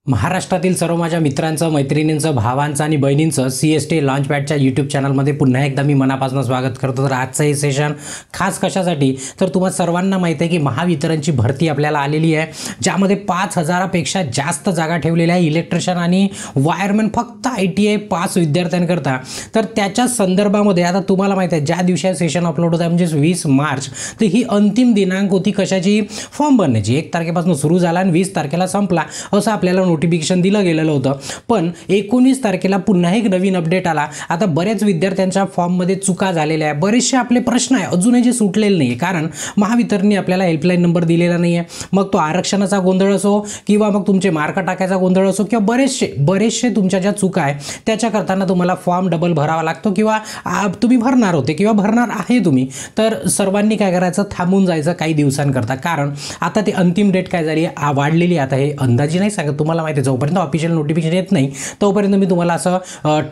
महाराष्ट्रातील सर्व माझ्या मित्रांचं, मैत्रिणींचं, भावांचं आणि बहिणींचं CST लॉन्चपॅडच्या यूट्यूब चॅनलमध्ये पुन्हा एकदा मी मनापासून स्वागत करतो। तर आजचं हे सेशन खास कशासाठी, तर तुम्हाला सर्वांना माहिती आहे की महावितरणची भरती आपल्याला आलेली आहे, ज्यामध्ये 5000 पेक्षा जास्त जागा ठेवलेल्या आहे इलेक्ट्रिशियन आणि वायरमॅन फक्त ITI पास विद्यार्थ्यांकरता। तर त्याच्या संदर्भामध्ये आता तुम्हाला माहिती आहे ज्या दिवशी सेशन अपलोड होत आहे म्हणजे 20 मार्च, तर ही अंतिम दिनांक होती कशाची, फॉर्म भरण्याची। 1 तारखेपासून सुरू झाला आणि 20 तारखेला संपला असं आपल्याला नोटिफिकेशन दिलं गेलेलं होतं। पण 19 तारखेला पुन्हा एक नवीन अपडेट आला। आता बऱ्याच विद्यार्थ्यांच्या फॉर्ममध्ये चुका झालेल्या आहे, बरेचसे आपले प्रश्न आहे अजूनही जे सुटलेले नाही, कारण महावितरणने आपल्याला हेल्पलाईन नंबर दिलेला नाही आहे। मग तो आरक्षणाचा गोंधळ असो किंवा मग तुमचे मार्क टाकायचा गोंधळ असो किंवा बरेचसे तुमच्या ज्या चुका आहे त्याच्या करताना तुम्हाला फॉर्म डबल भरावा लागतो किंवा तुम्ही भरणार होते किंवा भरणार आहे तुम्ही, तर सर्वांनी काय करायचं, थांबून जायचं काही दिवसांकरता। कारण आता ते अंतिम डेट काय झाली वाढलेली। आता हे अंदाजी नाही सांगत, तुम्हाला माहिती आहे जोपर्यंत ऑफिशियल नोटिफिकेशन येत नाही तोपर्यंत मी तुम्हाला असं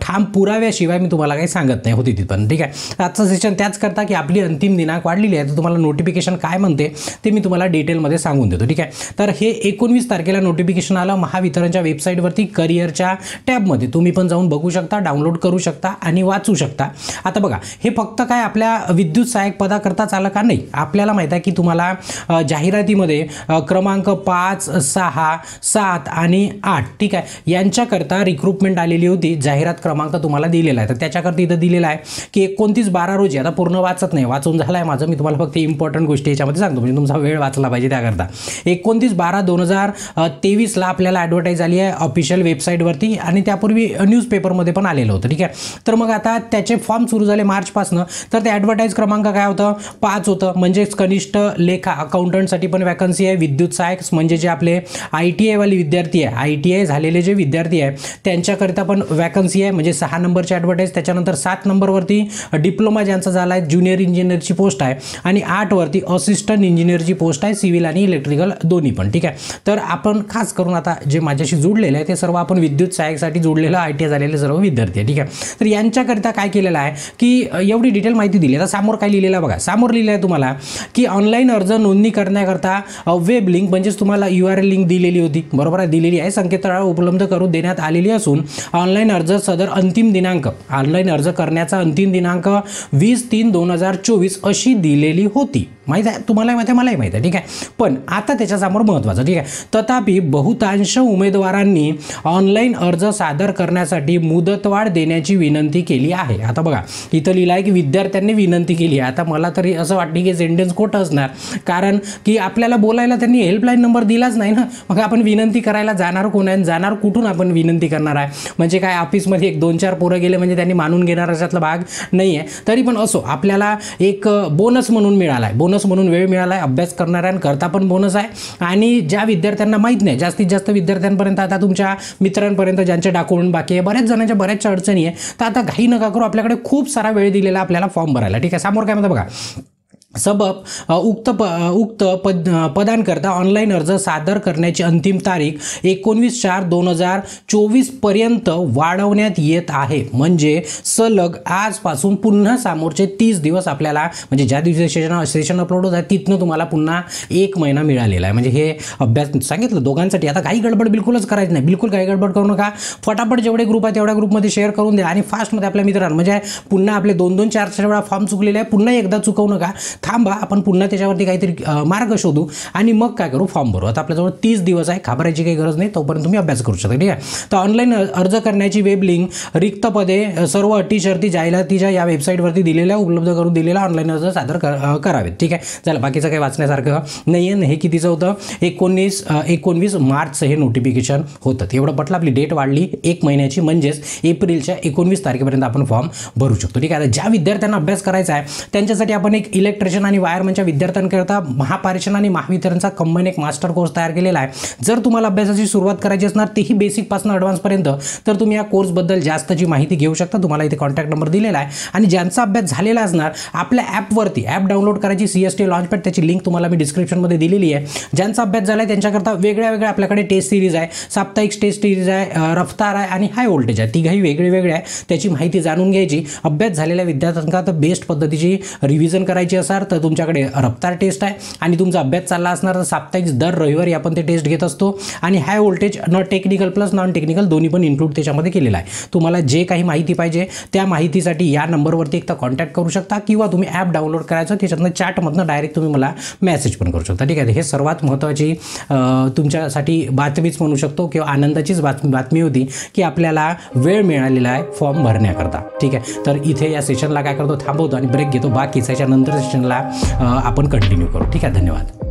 ठाम पुराव्याशिवाय मी तुम्हाला काही सांगत नाही होती तिथपर्यंत, ठीक आहे। आजचं सेशन त्याच करता की आपली अंतिम दिनांक वाढलेली आहे, तर तुम्हाला नोटिफिकेशन काय म्हणते ते मी तुम्हाला डिटेलमध्ये सांगून देतो, ठीक आहे। तर हे 19 तारखेला नोटिफिकेशन आलं महावितरणच्या वेबसाईटवरती, करिअरच्या टॅबमध्ये तुम्ही पण जाऊन बघू शकता, डाउनलोड करू शकता आणि वाचू शकता। आता बघा, हे फक्त काय आपल्या विद्युत सहाय्यक पदाकरताच आलं का, नाही। आपल्याला माहिती आहे की तुम्हाला जाहिरातीमध्ये क्रमांक 5, 6, 7 आणि 8, ठीक आहे, यांच्याकरता रिक्रुटमेंट आलेली होती। जाहिरात क्रमांक तुम्हाला दिलेला आहे, तर त्याच्याकरता इथं दिलेला आहे की 29/12 रोजी, आता पूर्ण वाचत नाही, वाचून झालं आहे माझं, मी तुम्हाला फक्त इम्पॉर्टंट गोष्टी याच्यामध्ये सांगतो म्हणजे तुमचा वेळ वाचला पाहिजे त्याकरता। 29/12/2023 ला आपल्याला ॲडव्हर्टाईज आली आहे ऑफिशियल वेबसाईटवरती आणि त्यापूर्वी न्यूजपेपरमध्ये पण आलेलं होतं, ठीक आहे। तर मग आता त्याचे फॉर्म सुरू झाले मार्चपासून, तर ते ॲडव्हर्टाईज क्रमांक काय होतं, 5 होतं, म्हणजेच कनिष्ठ लेखा अकाउंटंटसाठी पण वॅकन्सी आहे। विद्युत सहायक म्हणजे जे आपले ITI वाले विद्यार्थी आहे, ITI झालेले जे विद्यार्थी आहे त्यांच्याकरिता पण वॅकन्सी आहे, म्हणजे 6 नंबरची ॲडव्हर्टाईज। त्याच्यानंतर 7 नंबरवरती डिप्लोमा ज्यांचा झाला आहे ज्युनियर इंजिनियरची पोस्ट आहे आणि 8 वरती असिस्टंट इंजिनियरची पोस्ट आहे, सिव्हिल आणि इलेक्ट्रिकल दोन्ही पण, ठीक आहे। तर आपण खास करून आता जे माझ्याशी जोडलेले आहे ते सर्व आपण विद्युत सहायकसाठी जोडलेलं ITI झालेले सर्व विद्यार्थी आहे, ठीक आहे। तर यांच्याकरिता काय केलेलं आहे की एवढी डिटेल माहिती दिली। आता समोर काय लिहिलेलं बघा, समोर लिहिलं आहे तुम्हाला की ऑनलाईन अर्ज नोंदणी करण्याकरता वेब लिंक म्हणजेच तुम्हाला URL लिंक दिलेली होती, बरोबर आहे, दिलेली आहे, संकेतस्थळ उपलब्ध करून देण्यात आलेली असून ऑनलाईन अर्ज सदर अंतिम दिनांक, ऑनलाईन अर्ज करण्याचा अंतिम दिनांक 20/3/2024 अशी दिलेली होती। माहीत आहे तुम्हाला, माहिती आहे, मलाही माहीत आहे, ठीक आहे। पण आता त्याच्यासमोर महत्त्वाचं, ठीक आहे, तथापि बहुतांश उमेदवारांनी ऑनलाईन अर्ज सादर करण्यासाठी मुदतवाढ देण्याची विनंती केली आहे। आता बघा इथं लिहिलं आहे की विद्यार्थ्यांनी विनंती केली आहे। आता मला तरी असं वाटतं की सेंटेन्स खोटं असणार, कारण की आपल्याला बोलायला त्यांनी हेल्पलाईन नंबर दिलाच नाही ना, मग आपण विनंती करायला जाणार कोण आहे, जाणार कुठून आपण विनंती करणार आहे, म्हणजे काय ऑफिसमध्ये 1-2-4 पोरं गेले म्हणजे त्यांनी मानून घेणार अशातला भाग नाही आहे। तरी पण असो, आपल्याला एक बोनस म्हणून मिळाला आहे, बोनस म्हणून वेळ मिळाला आहे, अभ्यास करणाऱ्यांकरता पण बोनस आहे। आणि ज्या विद्यार्थ्यांना माहीत नाही, जास्तीत जास्त विद्यार्थ्यांपर्यंत, आता तुमच्या मित्रांपर्यंत ज्यांचे डॉक्युमेंट बाकी आहे, बऱ्याच जणांच्या बऱ्याचशा अडचणी आहे, तर आता घाई नका करू, आपल्याकडे खूप सारा वेळ दिलेला आपल्याला फॉर्म भरायला, ठीक आहे। समोर काय म्हणतं बघा, सबब उक्त पदांकरता ऑनलाईन अर्ज सादर करण्याची अंतिम तारीख 19/4/2024 पर्यंत वाढवण्यात येत आहे। म्हणजे सलग आजपासून पुन्हा समोरचे 30 दिवस आपल्याला, म्हणजे ज्या दिवशी सेशन अपलोड होत आहे तिथनं तुम्हाला पुन्हा 1 महिना मिळालेला आहे। म्हणजे हे अभ्यास सांगितलं दोघांसाठी। आता काही गडबड बिलकुलच करायचं नाही, बिलकुल काही गडबड करू नका, फटाफट जेवढे ग्रुप आहे तेवढ्या ग्रुपमध्ये शेअर करून द्या आणि फास्टमध्ये आपल्या मित्रांना, म्हणजे पुन्हा आपले 2-2, 4-4 वेळा फॉर्म चुकलेले आहे, पुन्हा एकदा चुकवू नका, थांबा, आपण पुन्हा त्याच्यावरती काहीतरी मार्ग शोधू आणि मग काय करू, फॉर्म भरू। आता आपल्याजवळ 30 दिवस आहे, घाबरायची काही गरज नाही, तोपर्यंत तुम्ही अभ्यास करू शकता, ठीक आहे। तर ऑनलाईन अर्ज करण्याची वेब लिंक, रिक्त पदे, सर्व अटी शर्ती जाहिरातीच्या या वेबसाईटवरती दिलेल्या उपलब्ध करून दिलेला ऑनलाईन अर्ज सादर करावेत, ठीक आहे। चला, बाकीचं काही वाचण्यासारखं नाही आहे। हे कितीचं होतं, 19 मार्चचं हे नोटिफिकेशन होतं, एवढं पटलं। आपली डेट वाढली 1 महिन्याची, म्हणजेच एप्रिलच्या 19 तारखेपर्यंत आपण फॉर्म भरू शकतो, ठीक आहे। आता ज्या विद्यार्थ्यांना अभ्यास करायचा आहे त्यांच्यासाठी आपण एक इलेक्ट्रिशियन आणि वायरमॅनच्या विद्यार्थ्यांकरता महापारेषण आणि महावितरणचा कंबाईन एक मास्टर कोर्स तयार केलेला आहे। जर तुम्हाला अभ्यासाची सुरुवात करायची असणार, तेही बेसिकपासून ॲडव्हान्सपर्यंत, तर तुम्ही या कोर्सबद्दल जास्तची माहिती घेऊ शकता। तुम्हाला इथे कॉन्टॅक्ट नंबर दिलेला आहे आणि ज्यांचा अभ्यास झालेला असणार, आपल्या ॲपवरती ॲप डाउनलोड करायची, CST लॉन्चपॅड, त्याची लिंक तुम्हाला मी डिस्क्रिप्शनमध्ये दिलेली आहे। ज्यांचा अभ्यास झाला आहे त्यांच्याकरता वेगळ्या आपल्याकडे टेस्ट सिरीज आहे, साप्ताहिक टेस्ट सिरीज आहे, रफ्तार आहे आणि हाय व्होल्टेज आहे, तिघाही वेगळे आहे। त्याची माहिती जाणून घ्यायची, अभ्यास झालेल्या विद्यार्थ्यांना तर बेस्ट पद्धतीची रिव्हिजन करायची असा असणार तर तुमच्याकडे रफ्तार टेस्ट आहे आणि तुमचा अभ्यास चालला असणार तर साप्ताहिक दर रविवारी आपण ते टेस्ट घेत असतो आणि high voltage technical plus non technical दोन्ही पण इन्क्लूड त्याच्यामध्ये केलेला आहे. तुम्हाला जे काही माहिती पाहिजे त्या माहितीसाठी या नंबरवरती एक तर कॉन्टॅक्ट करू शकता किंवा तुम्ही ॲप डाउनलोड करायचं, त्याच्यातनं चॅटमधनं डायरेक्ट तुम्ही मला मेसेज पण करू शकता. ठीक आहे, हे सर्वात महत्त्वाची तुमच्यासाठी बातमीच म्हणू शकतो किंवा आनंदाचीच बातमी होती की आपल्याला वेळ मिळालेला आहे फॉर्म भरण्याकरता. ठीक आहे, तर इथे या सेशनला काय करतो, थांबवतो आणि ब्रेक घेतो. बाकी त्याच्यानंतर सेशनला आपण कंटिन्यू करू. ठीक आहे, धन्यवाद.